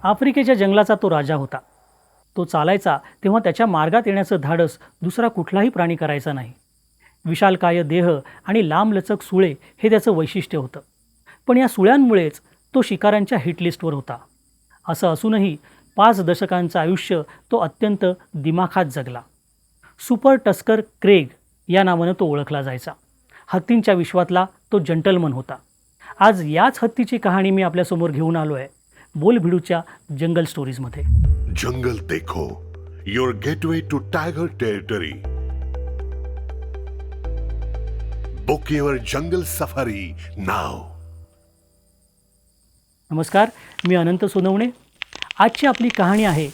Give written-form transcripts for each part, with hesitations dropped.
आफ्रिकेच्या जंगलाचा तो राजा होता. तो चालायचा तेव्हा त्याच्या मार्गात येण्याचं धाडस दुसरा कुठलाही प्राणी करायचा नाही. विशालकाय देह आणि लांबलचक सुळे हे त्याचं वैशिष्ट्य होतं. पण या सुळ्यांमुळेच तो शिकाऱ्यांच्या हिटलिस्टवर होता. असं असूनही 5 दशकांचं आयुष्य तो अत्यंत दिमाखात जगला. सुपर टस्कर क्रेग या नावानं तो ओळखला जायचा. हत्तींच्या विश्वातला तो जंटलमन होता. आज याच हत्तीची कहाणी मी आपल्यासमोर घेऊन आलो आहे बोलभिडूच्या जंगल स्टोरीजमध्ये. जंगल देखो, your gateway to tiger territory. Book your jungle safari now. नमस्कार, मी अनंत सोनवणे. आजची आपली कहाणी आहे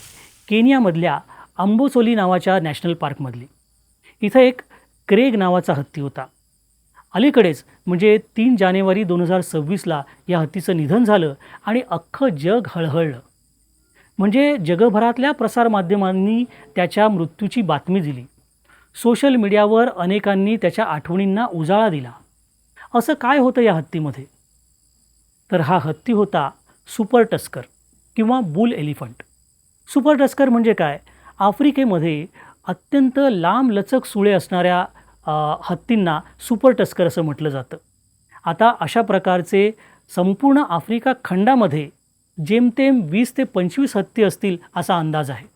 केनियामधल्या अंबोसोली नावाच्या नॅशनल पार्कमधली. इथं एक क्रेग नावाचा हत्ती होता. अलीकडेच म्हणजे 3 जानेवारी 2026ला या हत्तीचं निधन झालं आणि अख्खं जग हळहळलं. म्हणजे जगभरातल्या प्रसारमाध्यमांनी त्याच्या मृत्यूची बातमी दिली. सोशल मीडियावर अनेकांनी त्याच्या आठवणींना उजाळा दिला. असं काय होतं या हत्तीमध्ये? तर हा हत्ती होता सुपर टस्कर किंवा बुल एलिफंट. सुपर टस्कर म्हणजे काय? आफ्रिकेमध्ये अत्यंत लांबलचक सुळे असणाऱ्या हत्तींना सुपर टस्कर असं म्हटलं जातं. आता अशा प्रकारचे संपूर्ण आफ्रिका खंडामध्ये जेमतेम 20 ते 25 हत्ती असतील असा अंदाज आहे.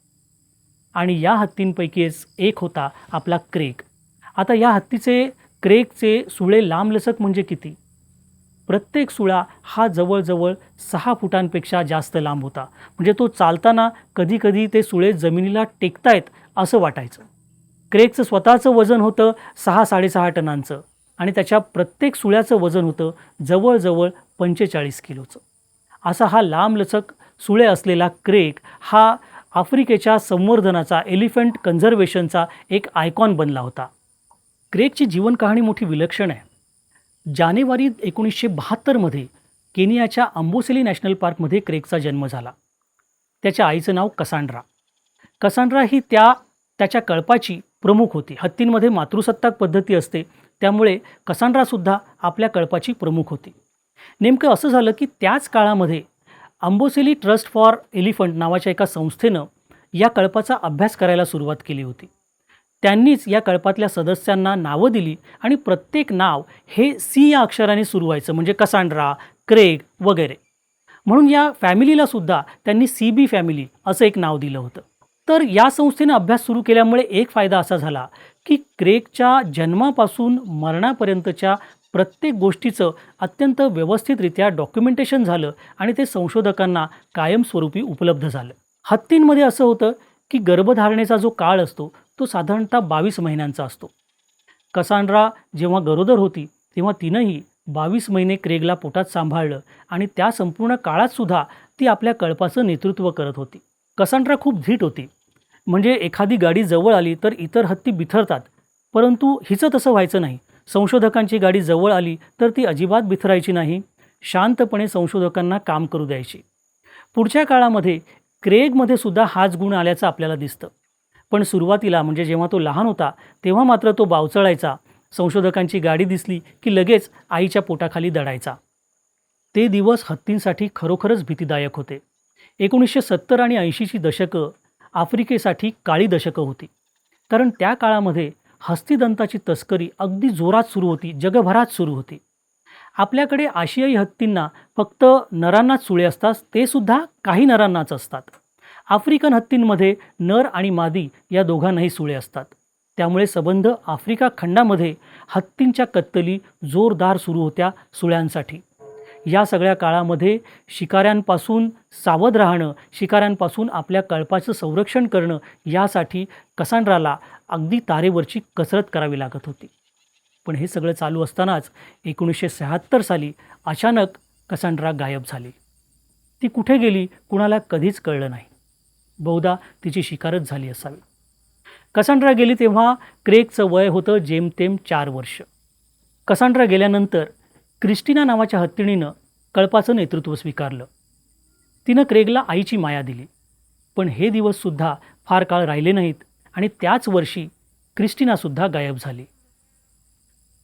आणि या हत्तींपैकीच एक होता आपला क्रेग. आता या क्रेगचे सुळे लांबलचक म्हणजे किती? प्रत्येक सुळा हा जवळजवळ 6 फुटांपेक्षा जास्त लांब होता. म्हणजे तो चालताना कधीकधी ते सुळे जमिनीला टेकतायत असं वाटायचं. क्रेगचं स्वतःचं वजन होतं 6-6.5 टनांचं आणि त्याच्या प्रत्येक सुळ्याचं वजन होतं जवळजवळ 45 किलोचं. असा हा लांबलचक सुळे असलेला क्रेग हा आफ्रिकेच्या संवर्धनाचा, एलिफंट कन्झर्वेशनचा एक आयकॉन बनला होता. क्रेगची जीवनकहाणी मोठी विलक्षण आहे. जानेवारी 1972मध्ये केनियाच्या अंबोसेली नॅशनल पार्कमध्ये क्रेगचा जन्म झाला. त्याच्या आईचं नाव कसांड्रा. कसांड्रा ही त्याच्या कळपाची प्रमुख होती. हत्तींमध्ये मातृसत्ताक पद्धती असते, त्यामुळे कसांड्रासुद्धा आपल्या कळपाची प्रमुख होती. नेमकं असं झालं की त्याच काळामध्ये अंबोसेली ट्रस्ट फॉर एलिफंट नावाच्या एका संस्थेनं या कळपाचा अभ्यास करायला सुरुवात केली होती. त्यांनीच या कळपातल्या सदस्यांना नावं दिली आणि प्रत्येक नाव हे सी या अक्षराने सुरू व्हायचं, म्हणजे कसांड्रा, क्रेग वगैरे. म्हणून या फॅमिलीलासुद्धा त्यांनी CB फॅमिली असं एक नाव दिलं होतं. तर या संस्थेनं अभ्यास सुरू केल्यामुळे एक फायदा असा झाला की क्रेगच्या जन्मापासून मरणापर्यंतच्या प्रत्येक गोष्टीचं अत्यंत व्यवस्थितरित्या डॉक्युमेंटेशन झालं आणि ते संशोधकांना कायमस्वरूपी उपलब्ध झालं. हत्तींमध्ये असं होतं की गर्भधारणेचा जो काळ असतो तो साधारणतः 22 महिन्यांचा असतो. कसांड्रा जेव्हा गरोदर होती तेव्हा तिनंही 22 महिने क्रेगला पोटात सांभाळलं आणि त्या संपूर्ण काळातसुद्धा ती आपल्या कळपाचं नेतृत्व करत होती. कसांड्रा खूप धीट होती. म्हणजे एखादी गाडी जवळ आली तर इतर हत्ती बिथरतात, परंतु हिचं तसं व्हायचं नाही. संशोधकांची गाडी जवळ आली तर ती अजिबात बिथरायची नाही. शांतपणे संशोधकांना काम करू द्यायची. पुढच्या काळामध्ये क्रेगमध्ये सुद्धा हाच गुण आल्याचं आपल्याला दिसतं. पण सुरुवातीला म्हणजे जेव्हा तो लहान होता तेव्हा मात्र तो बावचळायचा. संशोधकांची गाडी दिसली की लगेच आईच्या पोटाखाली दडायचा. ते दिवस हत्तींसाठी खरोखरच भीतीदायक होते. 1970 आणि 80ची दशकं आफ्रिकेसाठी काळी दशकं होती. कारण त्या काळामध्ये हस्तिदंताची तस्करी अगदी जोरात सुरू होती, जगभरात सुरू होती. आपल्याकडे आशियाई हत्तींना फक्त नरांनाच सुळे असतात, ते सुद्धा काही नरांनाच असतात. आफ्रिकन हत्तींमध्ये नर आणि मादी या दोघांनाही सुळे असतात. त्यामुळे सबंध आफ्रिका खंडामध्ये हत्तींच्या कत्तली जोरदार सुरू होत्या सुळ्यांसाठी. या सगळ्या काळामध्ये शिकाऱ्यांपासून सावध राहणं, शिकाऱ्यांपासून आपल्या कळपाचं संरक्षण करणं यासाठी कसांड्राला अगदी तारेवरची कसरत करावी लागत होती. पण हे सगळं चालू असतानाच 1976 साली अचानक कसांड्रा गायब झाली. ती कुठे गेली कुणाला कधीच कळलं नाही. बहुधा तिची शिकारच झाली असावी. कसांड्रा गेली तेव्हा क्रेगचं वय होतं जेमतेम 4 वर्ष. कसांड्रा गेल्यानंतर क्रिस्टिना नावाच्या हत्तीणीनं कळपाचं नेतृत्व स्वीकारलं. तिनं क्रेगला आईची माया दिली. पण हे दिवससुद्धा फार काळ राहिले नाहीत आणि त्याच वर्षी क्रिस्टिनासुद्धा गायब झाली.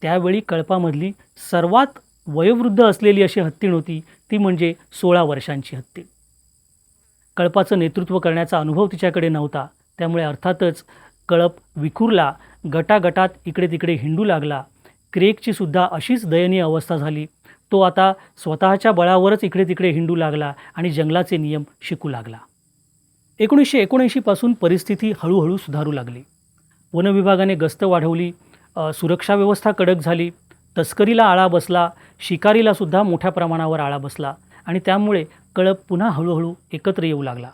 त्यावेळी कळपामधली सर्वात वयोवृद्ध असलेली अशी हत्तीण होती, ती म्हणजे 16 वर्षांची हत्तीण. कळपाचं नेतृत्व करण्याचा अनुभव तिच्याकडे नव्हता, त्यामुळे अर्थातच कळप विखुरला, गटागटात इकडे तिकडे हिंडू लागला. क्रेगची सुद्धा अशीच दयनीय अवस्था झाली. तो आता स्वतःच्या बळावरच इकडे तिकडे हिंडू लागला आणि जंगलाचे नियम शिकू लागला. 1979 पासून परिस्थिती हळूहळू सुधारू लागली. वनविभागाने गस्त वाढवली, सुरक्षा व्यवस्था कडक झाली, तस्करीला आळा बसला, शिकारीलासुद्धा मोठ्या प्रमाणावर आळा बसला आणि त्यामुळे कळप पुन्हा हळूहळू एकत्र येऊ लागला.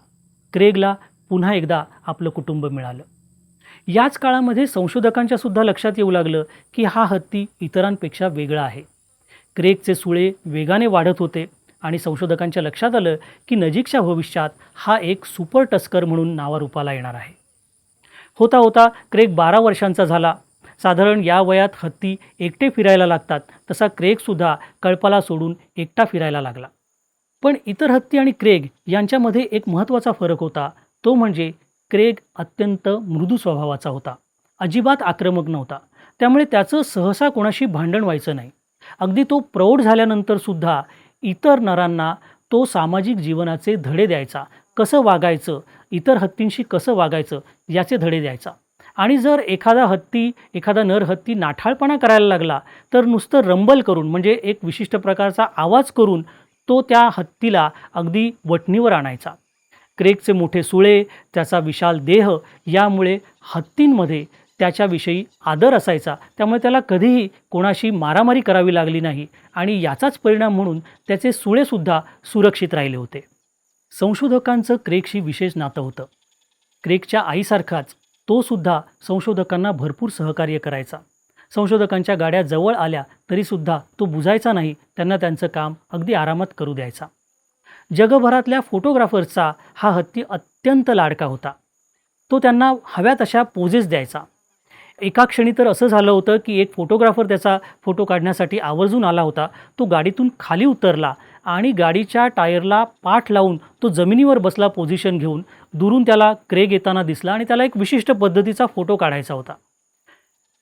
क्रेगला पुन्हा एकदा आपलं कुटुंब मिळालं. याच काळामध्ये संशोधकांच्यासुद्धा लक्षात येऊ लागलं की हा हत्ती इतरांपेक्षा वेगळा आहे. क्रेगचे सुळे वेगाने वाढत होते आणि संशोधकांच्या लक्षात आलं की नजीकच्या भविष्यात हा एक सुपर टस्कर म्हणून नावारूपाला येणार आहे. होता होता क्रेग 12 वर्षांचा झाला. साधारण या वयात हत्ती एकटे फिरायला लागतात, तसा क्रेगसुद्धा कळपाला सोडून एकटा फिरायला लागला. पण इतर हत्ती आणि क्रेग यांच्यामध्ये एक महत्त्वाचा फरक होता. तो म्हणजे क्रेग अत्यंत मृदू स्वभावाचा होता, अजिबात आक्रमक नव्हता. त्यामुळे त्याचं सहसा कोणाशी भांडण व्हायचं नाही. अगदी तो प्रौढ झाल्यानंतरसुद्धा इतर नरांना तो सामाजिक जीवनाचे धडे द्यायचा, कसं वागायचं, इतर हत्तींशी कसं वागायचं याचे धडे द्यायचा. आणि जर एखादा नर हत्ती नाठाळपणा करायला लागला तर नुसतं रंबल करून, म्हणजे एक विशिष्ट प्रकारचा आवाज करून तो त्या हत्तीला अगदी वठणीवर आणायचा. क्रेगचे मोठे सुळे, त्याचा विशाल देह यामुळे हत्तींमध्ये त्याच्याविषयी आदर असायचा. त्यामुळे त्याला कधीही कोणाशी मारामारी करावी लागली नाही आणि याचाच परिणाम म्हणून त्याचे सुळेसुद्धा सुरक्षित राहिले होते. संशोधकांचं क्रेगशी विशेष नातं होतं. क्रेगच्या आईसारखाच तो सुद्धा संशोधकांना भरपूर सहकार्य करायचा. संशोधकांच्या गाड्या जवळ आल्या तरीसुद्धा तो बुजायचा नाही, त्यांना त्यांचं काम अगदी आरामात करू द्यायचा. जगभरातल्या फोटोग्राफर्सचा हा हत्ती अत्यंत लाडका होता. तो त्यांना हव्या तशा पोजेस द्यायचा. एका क्षणी तर असं झालं होतं की एक फोटोग्राफर त्याचा फोटो काढण्यासाठी आवर्जून आला होता. तो गाडीतून खाली उतरला आणि गाडीच्या टायरला पाठ लावून तो जमिनीवर बसला पोझिशन घेऊन. दुरून त्याला क्रेग येताना दिसला आणि त्याला एक विशिष्ट पद्धतीचा फोटो काढायचा होता.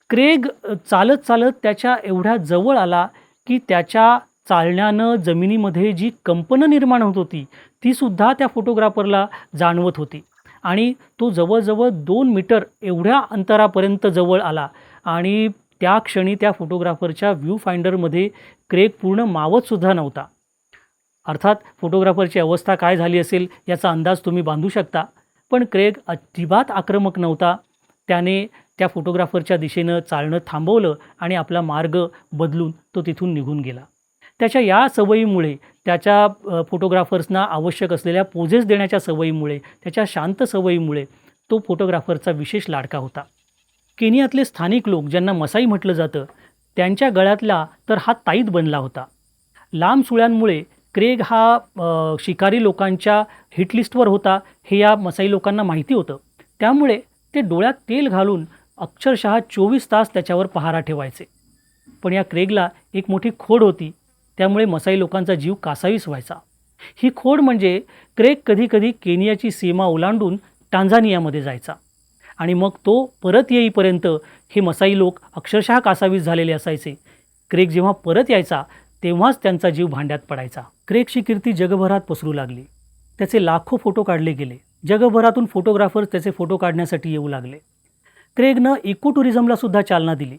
क्रेग चालत चालत त्याच्या एवढ्या जवळ आला की त्याच्या चालण्यानं जमिनीमध्ये जी कंपनं निर्माण होत होती तीसुद्धा त्या फोटोग्राफरला जाणवत होती. आणि तो जवळजवळ 2 मीटर एवढ्या अंतरापर्यंत जवळ आला आणि त्या क्षणी त्या फोटोग्राफरच्या व्ह्यू फाइंडरमध्ये क्रेग पूर्ण मावतसुद्धा नव्हता. अर्थात फोटोग्राफरची अवस्था काय झाली असेल याचा अंदाज तुम्ही बांधू शकता. पण क्रेग अजिबात आक्रमक नव्हता. त्याने त्या फोटोग्राफरच्या दिशेनं चालणं थांबवलं आणि आपला मार्ग बदलून तो तिथून निघून गेला. त्याच्या या सवयीमुळे, त्याच्या फोटोग्राफर्सना आवश्यक असलेल्या पोजेस देण्याच्या सवयीमुळे, त्याच्या शांत सवयीमुळे तो फोटोग्राफरचा विशेष लाडका होता. केनियातले स्थानिक लोक, ज्यांना मसाई म्हटलं जातं, त्यांच्या गळ्यातला तर हा ताईत बनला होता. लांब सुळ्यांमुळे क्रेग हा शिकारी लोकांच्या हिटलिस्टवर होता हे या मसाई लोकांना माहिती होतं. त्यामुळे ते डोळ्यात तेल घालून अक्षरशः 24 तास त्याच्यावर पहारा ठेवायचे. पण या क्रेगला एक मोठी खोड होती, त्यामुळे मसाई लोकांचा जीव कासावीस व्हायचा. ही खोड म्हणजे क्रेग कधीकधी केनियाची सीमा ओलांडून टांझानियामध्ये जायचा आणि मग तो परत येईपर्यंत हे मसाई लोक अक्षरशः कासावीस झालेले असायचे. क्रेग जेव्हा परत यायचा तेव्हाच त्यांचा जीव भांड्यात पडायचा. क्रेगची कीर्ती जगभरात पसरू लागली. त्याचे लाखो फोटो काढले गेले. जगभरातून फोटोग्राफर्स त्याचे फोटो काढण्यासाठी येऊ लागले. क्रेगनं इको टुरिझमलासुद्धा चालना दिली.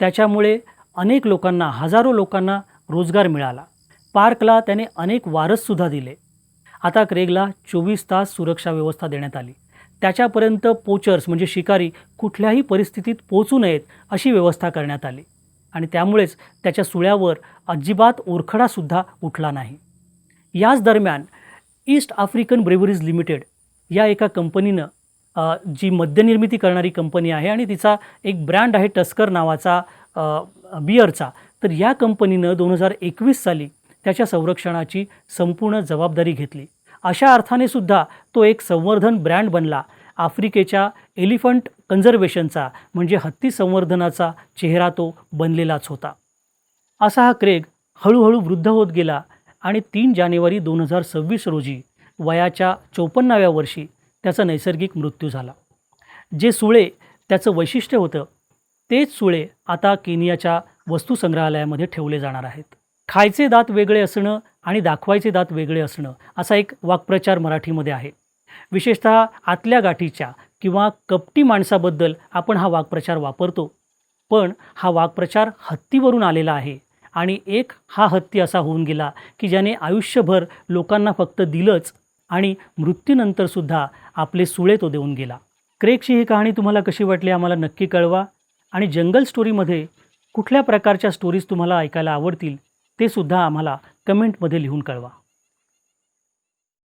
त्याच्यामुळे अनेक लोकांना, हजारो लोकांना रोजगार मिळाला. पार्कला त्याने अनेक वारससुद्धा दिले. आता क्रेगला 24 तास सुरक्षा व्यवस्था देण्यात आली. त्याच्यापर्यंत पोचर्स म्हणजे शिकारी कुठल्याही परिस्थितीत पोचू नयेत अशी व्यवस्था करण्यात आली आणि त्यामुळेच त्याच्या सुळ्यावर अजिबात ओरखडासुद्धा उठला नाही. याच दरम्यान ईस्ट आफ्रिकन ब्रेवरीज लिमिटेड या एका कंपनीनं, जी मद्यनिर्मिती करणारी कंपनी आहे आणि तिचा एक ब्रँड आहे टस्कर नावाचा बिअरचा, तर या कंपनीनं 2021 साली त्याच्या संरक्षणाची संपूर्ण जबाबदारी घेतली. अशा अर्थाने सुद्धा तो एक संवर्धन ब्रँड बनला. आफ्रिकेच्या एलिफंट कन्झर्वेशनचा म्हणजे हत्ती संवर्धनाचा चेहरा तो बनलेलाच होता. असा हा क्रेग हळूहळू वृद्ध होत गेला आणि 3 जानेवारी 2026 रोजी वयाच्या 54व्या वर्षी त्याचा नैसर्गिक मृत्यू झाला. जे सुळे त्याचं वैशिष्ट्य होतं तेच सुळे आता केनियाच्या वस्तुसंग्रहालयामध्ये ठेवले जाणार आहेत. खायचे दात वेगळे असणं आणि दाखवायचे दात वेगळे असणं असा एक वाक्प्रचार मराठीमध्ये आहे. विशेषतः आतल्या गाठीच्या किंवा कपटी माणसाबद्दल आपण हा वाक्प्रचार वापरतो. पण हा वाक्प्रचार हत्तीवरून आलेला आहे आणि एक हा हत्ती असा होऊन गेला की ज्याने आयुष्यभर लोकांना फक्त दिलंच आणि मृत्यूनंतरसुद्धा आपले सुळे तो देऊन गेला. क्रेगची ही कहाणी तुम्हाला कशी वाटली आम्हाला नक्की कळवा आणि जंगल स्टोरीमध्ये कुठल्या प्रकारच्या स्टोरीज तुम्हाला ऐकायला आवडतील ते सुद्धा आम्हाला कमेंटमध्ये लिहून कळवा.